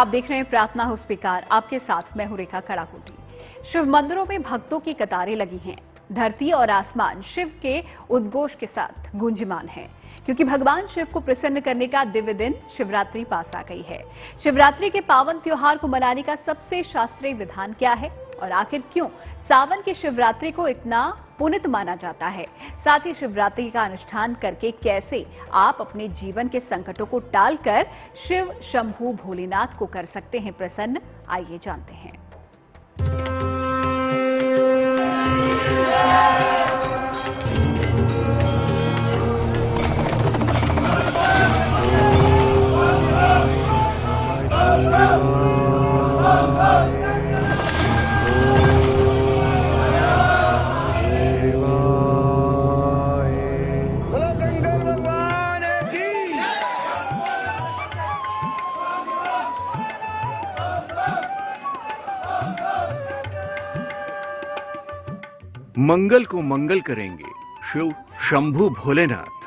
आप देख रहे हैं प्रार्थना हो स्वीकार। आपके साथ मैं हूं रेखा कड़ाकोटी। शिव मंदिरों में भक्तों की कतारें लगी हैं। धरती और आसमान शिव के उद्घोष के साथ गूंजमान है, क्योंकि भगवान शिव को प्रसन्न करने का दिव्य दिन शिवरात्रि पास आ गई है। शिवरात्रि के पावन त्योहार को मनाने का सबसे शास्त्रीय विधान क्या है और आखिर क्यों सावन की शिवरात्रि को इतना पुनित माना जाता है? साथ ही शिवरात्रि का अनुष्ठान करके कैसे आप अपने जीवन के संकटों को टालकर शिव शंभू भोलेनाथ को कर सकते हैं प्रसन्न, आइए जानते हैं। मंगल को मंगल करेंगे शिव शंभू भोलेनाथ।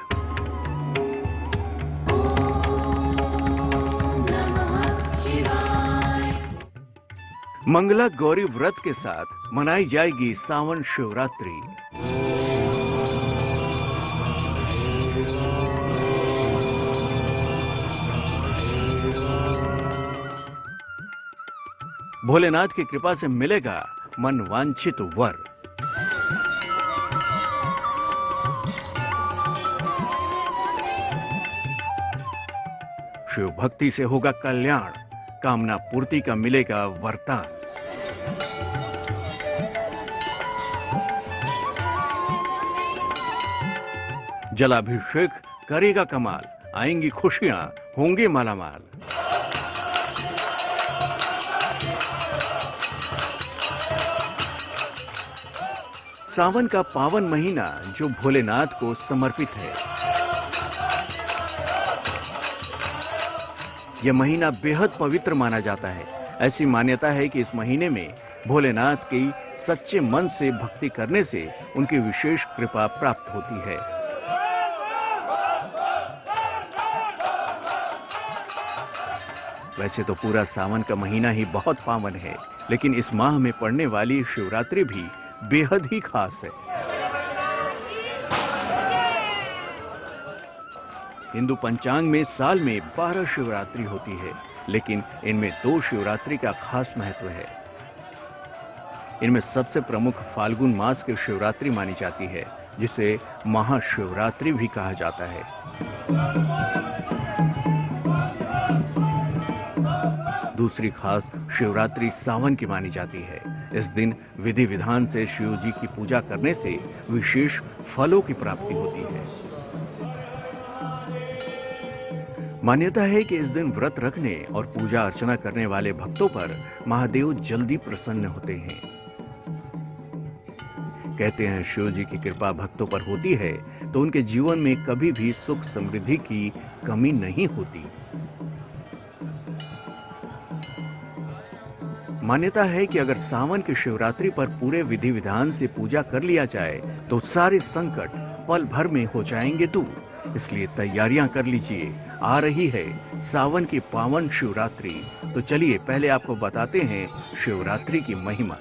मंगला गौरी व्रत के साथ मनाई जाएगी सावन शिवरात्रि। भोलेनाथ की कृपा से मिलेगा मन वांछित वर। शिव भक्ति से होगा कल्याण, कामना पूर्ति का मिलेगा वरदान। जलाभिषेक करेगा कमाल, आएंगी खुशियां, होंगे मालामाल। सावन का पावन महीना जो भोलेनाथ को समर्पित है। यह महीना बेहद पवित्र माना जाता है। ऐसी मान्यता है कि इस महीने में भोलेनाथ की सच्चे मन से भक्ति करने से उनकी विशेष कृपा प्राप्त होती है। वैसे तो पूरा सावन का महीना ही बहुत पावन है, लेकिन इस माह में पड़ने वाली शिवरात्रि भी बेहद ही खास है। हिंदू पंचांग में साल में 12 शिवरात्रि होती है, लेकिन इनमें 2 शिवरात्रि का खास महत्व है। इनमें सबसे प्रमुख फाल्गुन मास की शिवरात्रि मानी जाती है, जिसे महाशिवरात्रि भी कहा जाता है। दूसरी खास शिवरात्रि सावन की मानी जाती है। इस दिन विधि विधान से शिव जी की पूजा करने से विशेष फलों की प्राप्ति होती है। मान्यता है कि इस दिन व्रत रखने और पूजा अर्चना करने वाले भक्तों पर महादेव जल्दी प्रसन्न होते हैं। कहते हैं शिव जी की कृपा भक्तों पर होती है तो उनके जीवन में कभी भी सुख समृद्धि की कमी नहीं होती। मान्यता है कि अगर सावन की शिवरात्रि पर पूरे विधि विधान से पूजा कर लिया जाए तो सारे संकट पल भर में हो जाएंगे दूर। इसलिए तैयारियां कर लीजिए, आ रही है सावन की पावन शिवरात्रि। तो चलिए पहले आपको बताते हैं शिवरात्रि की महिमा।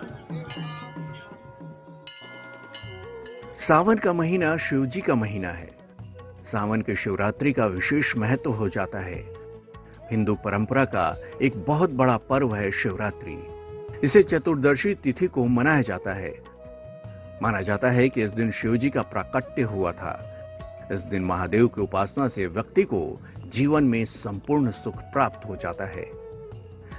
सावन का महीना शिव जी का महीना है। सावन की शिवरात्रि का विशेष महत्व हो जाता है। हिंदू परंपरा का एक बहुत बड़ा पर्व है शिवरात्रि। इसे चतुर्दशी तिथि को मनाया जाता है। माना जाता है कि इस दिन शिव जी का प्राकट्य हुआ था। इस दिन महादेव की उपासना से व्यक्ति को जीवन में संपूर्ण सुख प्राप्त हो जाता है।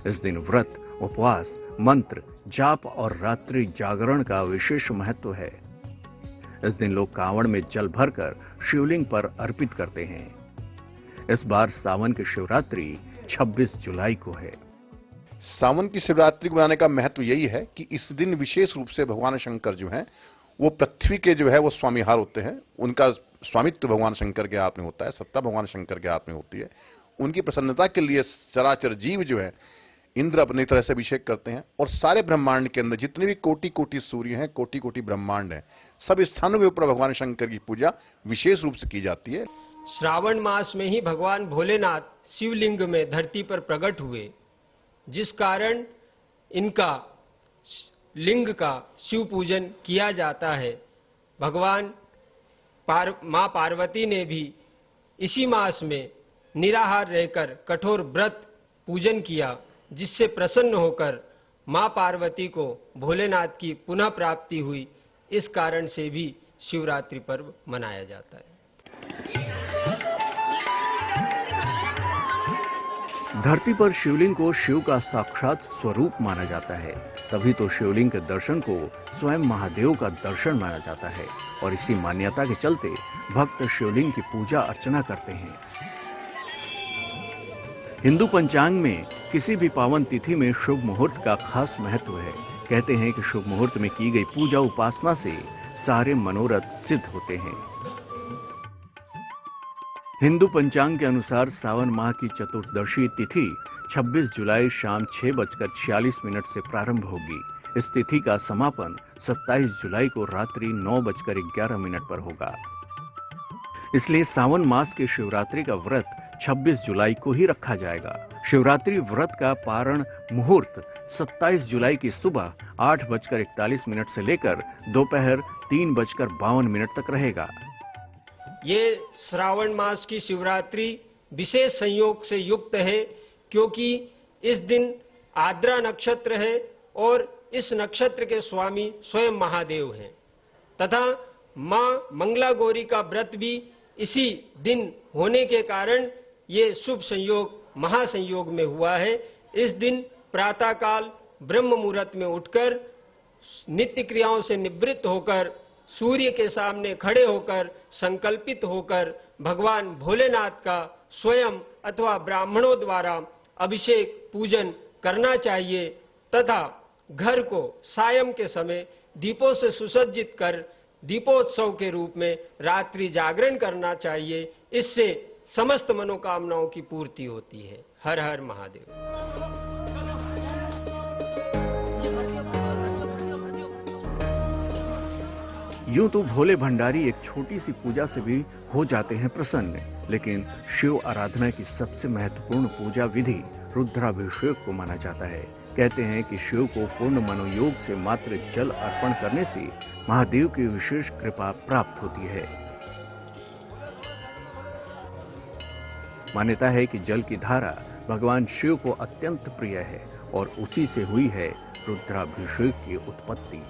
इस दिन व्रत, उपवास, मंत्र, जाप और रात्रि जागरण का विशेष महत्व है। इस दिन लोग कांवड़ में जल भरकर शिवलिंग पर अर्पित करते हैं। इस बार सावन की शिवरात्रि 26 जुलाई को है। सावन की शिवरात्रि को मनाने का महत्व यही है कि इस दिन विशेष रूप से भगवान शंकर जो हैं वो पृथ्वी के जो है वो स्वामीहार होते हैं। उनका स्वामित्व भगवान शंकर के हाथ में होता है, सत्ता भगवान शंकर के हाथ में होती है। उनकी प्रसन्नता के लिए चराचर जीव जो है इंद्र अपनी तरह से अभिषेक करते हैं और सारे ब्रह्मांड के अंदर जितने भी कोटि कोटि सूर्य हैं, कोटि कोटि ब्रह्मांड हैं, सब स्थानों के ऊपर भगवान शंकर की पूजा विशेष रूप से की जाती है। श्रावण मास में ही भगवान भोलेनाथ शिवलिंग में धरती पर प्रकट हुए जिस कारण इनका लिंग का शिव पूजन किया जाता है। भगवान मां पार्वती ने भी इसी मास में निराहार रहकर कठोर व्रत पूजन किया, जिससे प्रसन्न होकर मां पार्वती को भोलेनाथ की पुनः प्राप्ति हुई। इस कारण से भी शिवरात्रि पर्व मनाया जाता है। धरती पर शिवलिंग को शिव का साक्षात स्वरूप माना जाता है, तभी तो शिवलिंग के दर्शन को स्वयं महादेव का दर्शन माना जाता है और इसी मान्यता के चलते भक्त शिवलिंग की पूजा अर्चना करते हैं। हिंदू पंचांग में किसी भी पावन तिथि में शुभ मुहूर्त का खास महत्व है। कहते हैं कि शुभ मुहूर्त में की गई पूजा उपासना से सारे मनोरथ सिद्ध होते हैं। हिंदू पंचांग के अनुसार सावन माह की चतुर्दशी तिथि 26 जुलाई शाम 6:46 से प्रारंभ होगी। इस तिथि का समापन 27 जुलाई को रात्रि 9:11 पर होगा। इसलिए सावन मास की शिवरात्रि का व्रत 26 जुलाई को ही रखा जाएगा। शिवरात्रि व्रत का पारण मुहूर्त 27 जुलाई की सुबह 8:41 से लेकर दोपहर 3:52 तक रहेगा। ये श्रावण मास की शिवरात्रि विशेष संयोग से युक्त है, क्योंकि इस दिन आर्द्रा नक्षत्र है और इस नक्षत्र के स्वामी स्वयं महादेव हैं तथा मां मंगला गौरी का व्रत भी इसी दिन होने के कारण ये शुभ संयोग महासंयोग में हुआ है। इस दिन प्रातःकाल ब्रह्म मुहूर्त में उठकर नित्य क्रियाओं से निवृत्त होकर सूर्य के सामने खड़े होकर संकल्पित होकर भगवान भोलेनाथ का स्वयं अथवा ब्राह्मणों द्वारा अभिषेक पूजन करना चाहिए तथा घर को सायं के समय दीपों से सुसज्जित कर दीपोत्सव के रूप में रात्रि जागरण करना चाहिए। इससे समस्त मनोकामनाओं की पूर्ति होती है। हर हर महादेव। यूं तो भोले भंडारी एक छोटी सी पूजा से भी हो जाते हैं प्रसन्न, लेकिन शिव आराधना की सबसे महत्वपूर्ण पूजा विधि रुद्राभिषेक को माना जाता है। कहते हैं कि शिव को पूर्ण मनोयोग से मात्र जल अर्पण करने से महादेव की विशेष कृपा प्राप्त होती है। मान्यता है कि जल की धारा भगवान शिव को अत्यंत प्रिय है और उसी से हुई है रुद्राभिषेक की उत्पत्ति।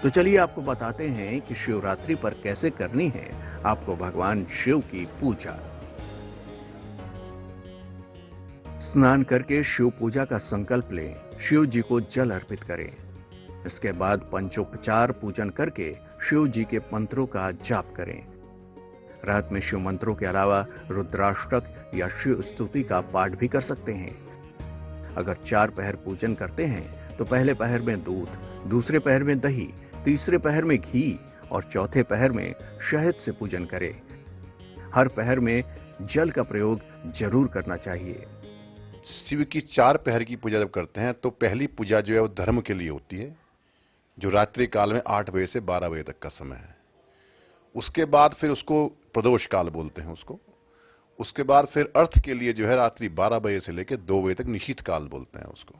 तो चलिए आपको बताते हैं कि शिवरात्रि पर कैसे करनी है आपको भगवान शिव की पूजा। स्नान करके शिव पूजा का संकल्प लें, शिव जी को जल अर्पित करें। इसके बाद पंचोपचार पूजन करके शिव जी के मंत्रों का जाप करें। रात में शिव मंत्रों के अलावा रुद्राष्टक या शिव स्तुति का पाठ भी कर सकते हैं। अगर 4 पहर पूजन करते हैं तो पहले पहर में दूध, दूसरे पहर में दही, तीसरे पहर में घी और चौथे पहर में शहद से पूजन करें। हर पहर में जल का प्रयोग जरूर करना चाहिए। शिव की 4 पहर की पूजा जब करते हैं तो पहली पूजा जो है वो धर्म के लिए होती है, जो रात्रि काल में 8 बजे से 12 बजे तक का समय है। उसके बाद फिर उसको प्रदोष काल बोलते हैं उसको। उसके बाद फिर अर्थ के लिए जो है रात्रि 12 बजे से लेकर 2 बजे तक निशीत काल बोलते हैं उसको।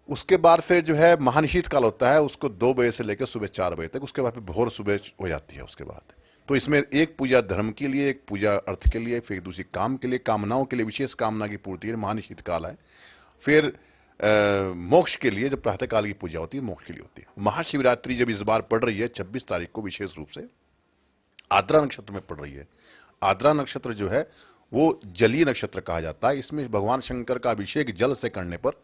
उसके बाद फिर जो है महानिशीत काल होता है, उसको 2 बजे से लेकर सुबह 4 बजे तक। उसके बाद फिर भोर सुबह हो जाती है उसके बाद। तो इसमें एक पूजा धर्म के लिए, एक पूजा अर्थ के लिए, फिर दूसरी काम के लिए, कामनाओं के लिए, विशेष कामना की पूर्ति है, महानिशीत काल है। फिर मोक्ष के लिए जब प्रातःकाल की पूजा होती है, मोक्ष के लिए होती है। महाशिवरात्रि जब इस बार पड़ रही है 26 तारीख को, विशेष रूप से आर्द्रा नक्षत्र में पड़ रही है। आर्द्रा नक्षत्र जो है वो जलीय नक्षत्र कहा जाता है। इसमें भगवान शंकर का अभिषेक जल से करने पर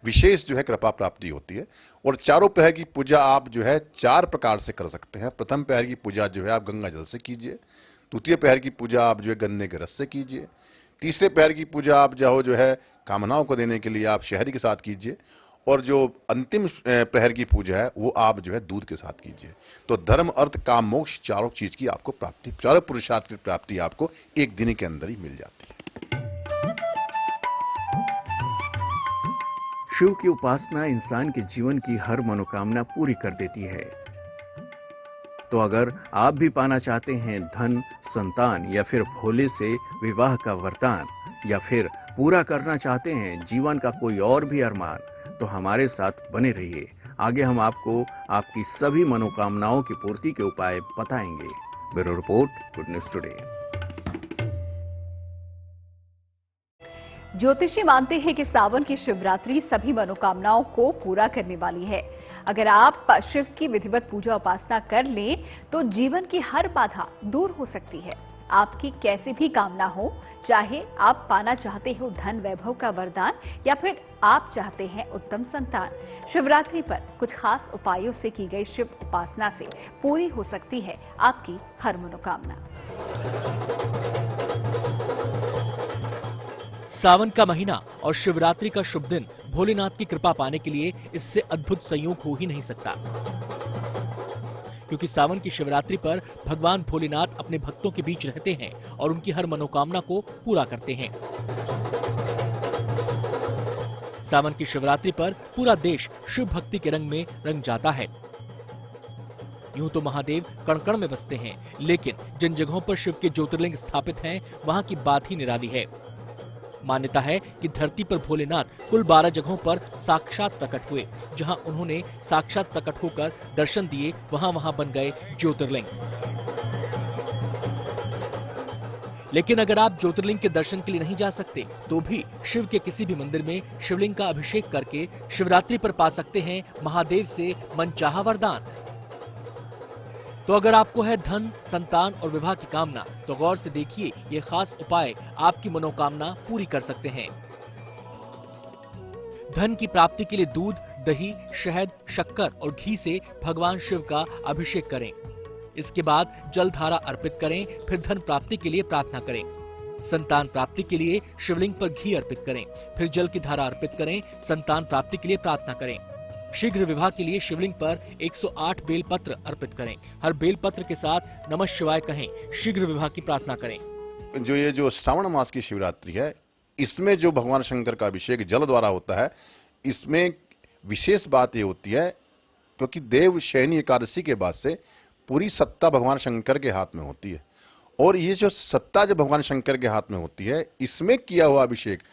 विशेष जो है कृपा प्राप्ति होती है। और चारों पहर की पूजा आप जो है 4 प्रकार से कर सकते हैं। प्रथम पहर की पूजा जो है आप गंगा जल से कीजिए। द्वितीय पहर की पूजा आप जो है गन्ने के रस से कीजिए। तीसरे पहर की पूजा आप जो है कामनाओं को देने के लिए आप शहद के साथ कीजिए। और जो अंतिम पहर की पूजा है वो आप जो है दूध के साथ कीजिए। तो धर्म, अर्थ, काम, मोक्ष, चारों चीज की आपको प्राप्ति, चारों पुरुषार्थ की प्राप्ति आपको एक दिन के अंदर ही मिल जाती है। शिव की उपासना इंसान के जीवन की हर मनोकामना पूरी कर देती है। तो अगर आप भी पाना चाहते हैं धन, संतान या फिर भोले से विवाह का वरदान या फिर पूरा करना चाहते हैं जीवन का कोई और भी अरमान, तो हमारे साथ बने रहिए। आगे हम आपको आपकी सभी मनोकामनाओं की पूर्ति के उपाय बताएंगे। Bureau report, good news today. ज्योतिषी मानते हैं कि सावन की शिवरात्रि सभी मनोकामनाओं को पूरा करने वाली है। अगर आप शिव की विधिवत पूजा उपासना कर लें तो जीवन की हर बाधा दूर हो सकती है। आपकी कैसी भी कामना हो, चाहे आप पाना चाहते हो धन वैभव का वरदान या फिर आप चाहते हैं उत्तम संतान, शिवरात्रि पर कुछ खास उपायों से की गई शिव उपासना से पूरी हो सकती है आपकी हर मनोकामना। सावन का महीना और शिवरात्रि का शुभ दिन, भोलेनाथ की कृपा पाने के लिए इससे अद्भुत संयोग हो ही नहीं सकता, क्योंकि सावन की शिवरात्रि पर भगवान भोलेनाथ अपने भक्तों के बीच रहते हैं और उनकी हर मनोकामना को पूरा करते हैं। सावन की शिवरात्रि पर पूरा देश शिव भक्ति के रंग में रंग जाता है। यूं तो महादेव कण कण में बसते हैं, लेकिन जिन जगहों पर शिव के ज्योतिर्लिंग स्थापित हैं, वहां की बात ही निराली है। मान्यता है कि धरती पर भोलेनाथ कुल 12 जगहों पर साक्षात प्रकट हुए। जहां उन्होंने साक्षात प्रकट होकर दर्शन दिए, वहां बन गए ज्योतिर्लिंग। लेकिन अगर आप ज्योतिर्लिंग के दर्शन के लिए नहीं जा सकते, तो भी शिव के किसी भी मंदिर में शिवलिंग का अभिषेक करके शिवरात्रि पर पा सकते हैं महादेव से मनचाहा वरदान। तो अगर आपको है धन, संतान और विवाह की कामना, तो गौर से देखिए, ये खास उपाय आपकी मनोकामना पूरी कर सकते हैं। धन की प्राप्ति के लिए दूध, दही, शहद, शक्कर और घी से भगवान शिव का अभिषेक करें। इसके बाद जल धारा अर्पित करें, फिर धन प्राप्ति के लिए प्रार्थना करें। संतान प्राप्ति के लिए शिवलिंग पर घी अर्पित करें, फिर जल की धारा अर्पित करें। संतान प्राप्ति के लिए प्रार्थना करें। शीघ्र विवाह के लिए शिवलिंग पर 108 बेलपत्र अर्पित करें। हर बेलपत्र के साथ नमः शिवाय कहें। शीघ्र विवाह की प्रार्थना करें। जो श्रावण मास की शिवरात्रि है, इसमें जो भगवान शंकर का अभिषेक जल द्वारा होता है, इसमें विशेष बात ये होती है क्योंकि देव शयनी एकादशी के बाद से पूरी सत्ता भगवान शंकर के हाथ में होती है, और ये जो सत्ता जो भगवान शंकर के हाथ में होती है, इसमें किया हुआ अभिषेक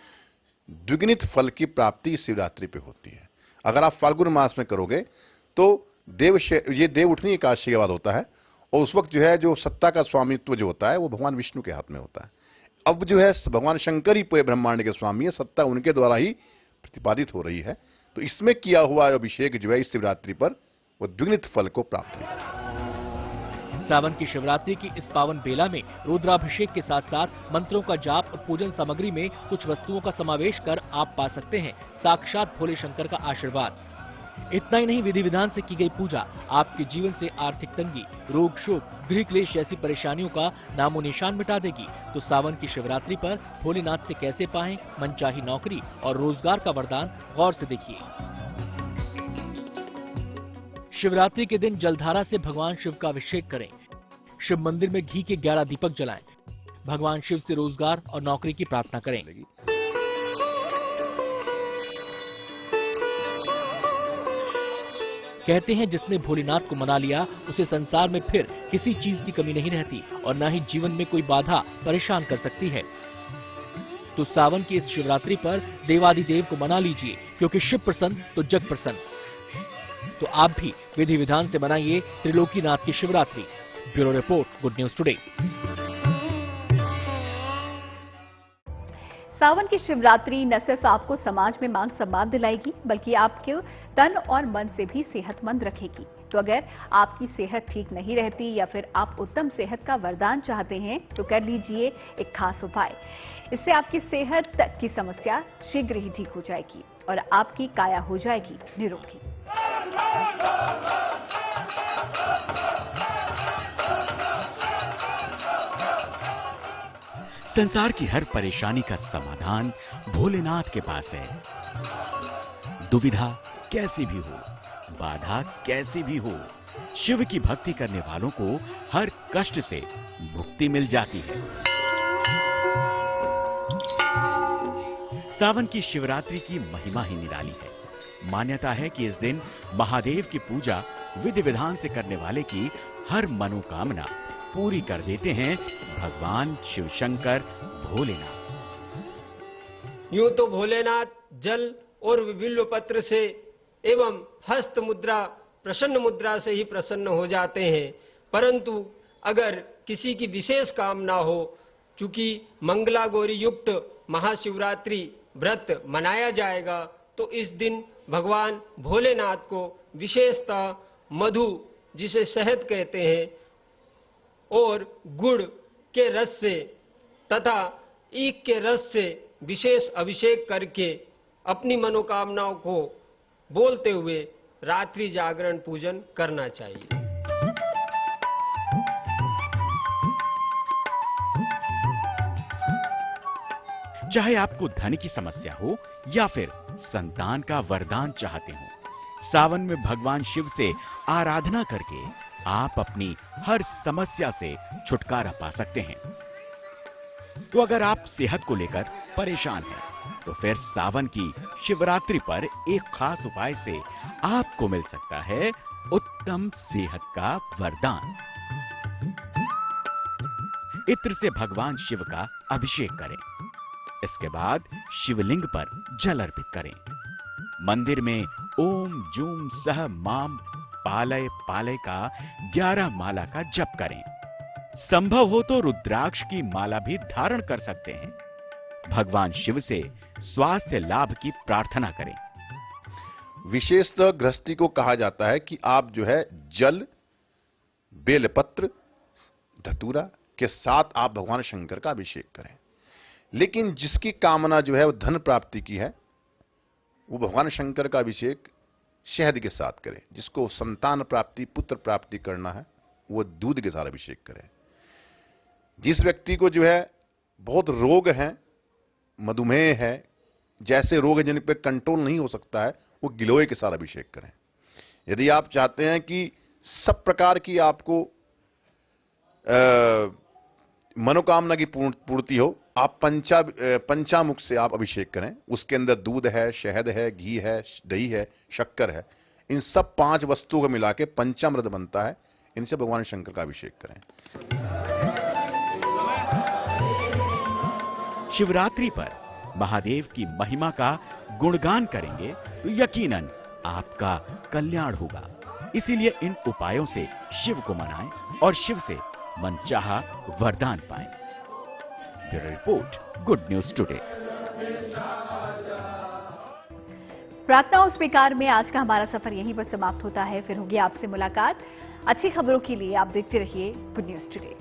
द्विगुणित फल की प्राप्ति शिवरात्रि पे होती है। अगर आप फाल्गुन मास में करोगे तो ये देव उठनी एकादशी के बाद होता है, और उस वक्त जो है जो सत्ता का स्वामित्व जो होता है वो भगवान विष्णु के हाथ में होता है। अब जो है भगवान शंकर ही पूरे ब्रह्मांड के स्वामी है, सत्ता उनके द्वारा ही प्रतिपादित हो रही है। तो इसमें किया हुआ अभिषेक जो है इस शिवरात्रि पर वो द्विगुणित फल को प्राप्त है। सावन की शिवरात्रि की इस पावन बेला में रुद्राभिषेक के साथ साथ मंत्रों का जाप और पूजन सामग्री में कुछ वस्तुओं का समावेश कर आप पा सकते हैं साक्षात भोले शंकर का आशीर्वाद। इतना ही नहीं, विधि विधान से की गई पूजा आपके जीवन से आर्थिक तंगी, रोग शोक, गृह क्लेश जैसी परेशानियों का नामो निशान मिटा देगी। तो सावन की शिवरात्रि पर भोलेनाथ से कैसे पाएं मनचाही नौकरी और रोजगार का वरदान, गौर से देखिए। शिवरात्रि के दिन जलधारा से भगवान शिव का अभिषेक करें। शिव मंदिर में घी के 11 दीपक जलाएं। भगवान शिव से रोजगार और नौकरी की प्रार्थना करें। कहते हैं जिसने भोलेनाथ को मना लिया उसे संसार में फिर किसी चीज की कमी नहीं रहती और न ही जीवन में कोई बाधा परेशान कर सकती है। तो सावन की इस शिवरात्रि पर देवादिदेव को मना लीजिए, क्योंकि शिव प्रसन्न तो जग प्रसन्न। तो आप भी विधि विधान से मनाइए त्रिलोकीनाथ की Shivratri. Bureau report, good news today. Sawan की शिवरात्रि न सिर्फ आपको समाज में मान सम्मान दिलाएगी, बल्कि आपके तन और मन से भी सेहतमंद रखेगी। तो अगर आपकी सेहत ठीक नहीं रहती या फिर आप उत्तम सेहत का वरदान चाहते हैं, तो कर लीजिए एक खास उपाय। इससे आपकी सेहत की समस्या शीघ्र ही ठीक हो जाएगी और आपकी काया हो जाएगी निरोगी। संसार की हर परेशानी का समाधान भोलेनाथ के पास है। दुविधा कैसी भी हो, बाधा कैसी भी हो, शिव की भक्ति करने वालों को हर कष्ट से मुक्ति मिल जाती है। सावन की शिवरात्रि की महिमा ही निराली है। मान्यता है कि इस दिन महादेव की पूजा विधि विधान से करने वाले की हर मनोकामना पूरी कर देते हैं भगवान शिव शंकर भोलेनाथ। यूं तो भोलेनाथ जल और बिल्व पत्र से एवं हस्त मुद्रा प्रसन्न मुद्रा से ही प्रसन्न हो जाते हैं, परंतु अगर किसी की विशेष कामना हो, चूंकि मंगला गौरी युक्त महाशिवरात्रि व्रत मनाया जाएगा, तो इस दिन भगवान भोलेनाथ को विशेषतः मधु, जिसे शहद कहते हैं, और गुड़ के रस से तथा ईख के रस से विशेष अभिषेक करके अपनी मनोकामनाओं को बोलते हुए रात्रि जागरण पूजन करना चाहिए। चाहे आपको धन की समस्या हो या फिर संतान का वरदान चाहते हो, सावन में भगवान शिव से आराधना करके आप अपनी हर समस्या से छुटकारा पा सकते हैं। तो अगर आप सेहत को लेकर परेशान हैं, तो फिर सावन की शिवरात्रि पर एक खास उपाय से आपको मिल सकता है उत्तम सेहत का वरदान। इत्र से भगवान शिव का अभिषेक करें। इसके बाद शिवलिंग पर जल अर्पित करें। मंदिर में ओम जूम सह माम पालय पालय का 11 माला का जप करें। संभव हो तो रुद्राक्ष की माला भी धारण कर सकते हैं। भगवान शिव से स्वास्थ्य लाभ की प्रार्थना करें। विशेषतः गृहस्थी को कहा जाता है कि आप जो है जल, बेलपत्र, धतूरा के साथ आप भगवान शंकर का अभिषेक करें। लेकिन जिसकी कामना जो है वो धन प्राप्ति की है, वो भगवान शंकर का अभिषेक शहद के साथ करें। जिसको संतान प्राप्ति, पुत्र प्राप्ति करना है, वो दूध के साथ अभिषेक करें। जिस व्यक्ति को जो है बहुत रोग हैं, मधुमेह है, जैसे रोग है जिन पे कंट्रोल नहीं हो सकता है, वो गिलोय के साथ अभिषेक करें। यदि आप चाहते हैं कि सब प्रकार की आपको मनोकामना की पूर्ति हो, आप पंचामुख से आप अभिषेक करें। उसके अंदर दूध है, शहद है, घी है, दही है, शक्कर है। इन सब 5 वस्तुओं को मिला के पंचामृत बनता है। इनसे भगवान शंकर का अभिषेक करें। शिवरात्रि पर महादेव की महिमा का गुणगान करेंगे तो यकीनन आपका कल्याण होगा। इसीलिए इन उपायों से शिव को मनाएं और शिव से मनचाहा वरदान पाएं। Bureau report, good news today. प्रार्थना स्वीकार में आज का हमारा सफर यहीं पर समाप्त होता है। फिर होगी आपसे मुलाकात। अच्छी खबरों के लिए आप देखते रहिए गुड न्यूज टुडे।